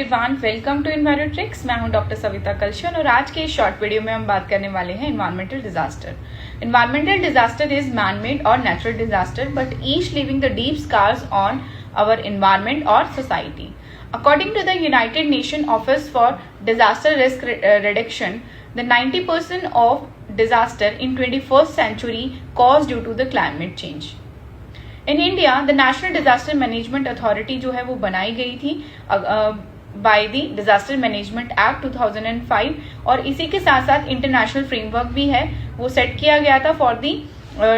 Everyone, welcome to एनवायरोट्रिक्स। मैं हूं doctor Savita कलशन और आज के इस शॉर्ट वीडियो में हम बात करने वाले हैं environmental disaster. Environmental disaster is man made और natural disaster but each leaving the deep scars on our environment और society. According to the United Nations Office for Disaster Risk Reduction, the 90% of disaster in 21st century caused due to the climate change. In India, the National Disaster Management Authority जो है वो बनाई गई थी by the disaster management act 2005 और इसी के साथ साथ इंटरनेशनल फ्रेमवर्क भी है वो सेट किया गया था for the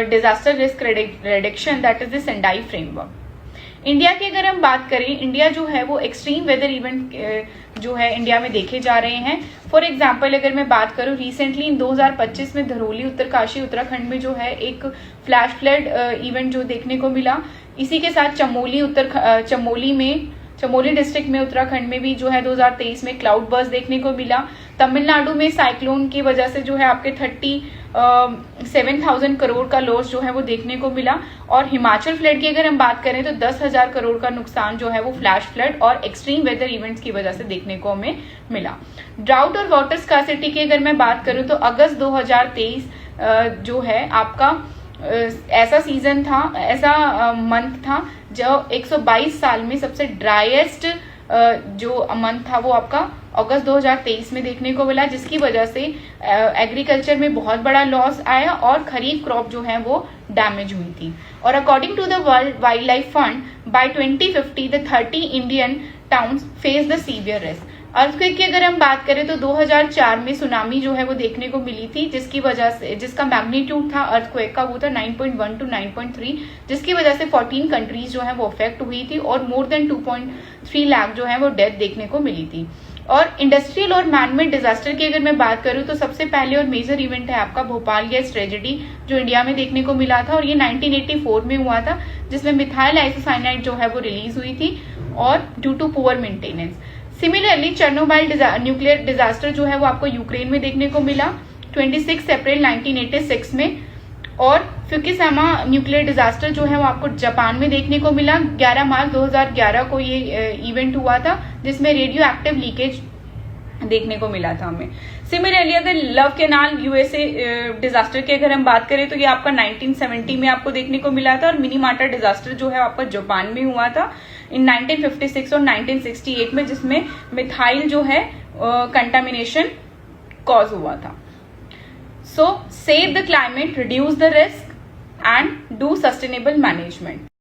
disaster risk reduction, that is the Sendai framework. India की अगर हम बात करें, इंडिया जो है वो एक्सट्रीम वेदर इवेंट जो है इंडिया में देखे जा रहे हैं। फॉर एग्जांपल अगर मैं बात करूं, रिसेंटली इन 2025 में धरौली उत्तरकाशी उत्तराखंड में जो है एक फ्लैश फ्लड इवेंट जो देखने को मिला। इसी के साथ चमोली डिस्ट्रिक्ट में उत्तराखंड में भी जो है 2023 में क्लाउड बर्स्ट देखने को मिला। तमिलनाडु में साइक्लोन की वजह से जो है आपके 37,000 करोड़ का लॉस जो है वो देखने को मिला। और हिमाचल फ्लड की अगर हम बात करें तो 10,000 करोड़ का नुकसान जो है वो फ्लैश फ्लड और एक्सट्रीम वेदर इवेंट्स की वजह से देखने को हमें मिला। ड्राउट और वाटर स्कार्सिटी की अगर मैं बात करूं तो अगस्त 2023 जो है आपका ऐसा सीजन था, ऐसा मंथ था जो 122 साल में सबसे ड्राइएस्ट जो मंथ था वो आपका अगस्त 2023 में देखने को मिला, जिसकी वजह से एग्रीकल्चर में बहुत बड़ा लॉस आया और खरीफ क्रॉप जो है वो डैमेज हुई थी। और according to the World Wildlife Fund by 2050 the 30 Indian towns face the severe risk. Earthquake की अगर हम बात करें तो 2004 में सुनामी जो है वो देखने को मिली थी, जिसकी वजह से जिसका मैग्नीट्यूड था अर्थक्वेक का वो था 9.1 टू 9.3, जिसकी वजह से 14 कंट्रीज जो है वो अफेक्ट हुई थी और मोर देन 2.3 लाख जो है वो डेथ देखने को मिली थी। और इंडस्ट्रियल और मैनमेड डिजास्टर की अगर मैं बात करूं तो सबसे पहले और मेजर इवेंट है आपका भोपाल गैस ट्रेजेडी जो इंडिया में देखने को मिला था और ये 1984 में हुआ था, जिसमें मिथाइल आइसोसाइनाइड जो है वो रिलीज हुई थी और due to poor maintenance. Similarly Chernobyl nuclear disaster जो है वो आपको यूक्रेन में देखने को मिला 26 अप्रैल 1986 में। और फुकुशिमा न्यूक्लियर डिजास्टर जो है वो आपको जापान में देखने को मिला 11 मार्च 2011 को ये इवेंट हुआ था, जिसमें रेडियो एक्टिव लीकेज देखने को मिला था हमें। सिमिलरली अगर लव कैनाल यूएसए डिजास्टर की अगर हम बात करें तो ये आपका 1970 में आपको देखने को मिला था और मिनीमाटा डिजास्टर जो है आपका जापान में हुआ था इन 1956 और 1968 में, जिसमें मिथाइल जो है कंटामिनेशन कॉज हुआ था। So save the climate, reduce the risk and do sustainable management.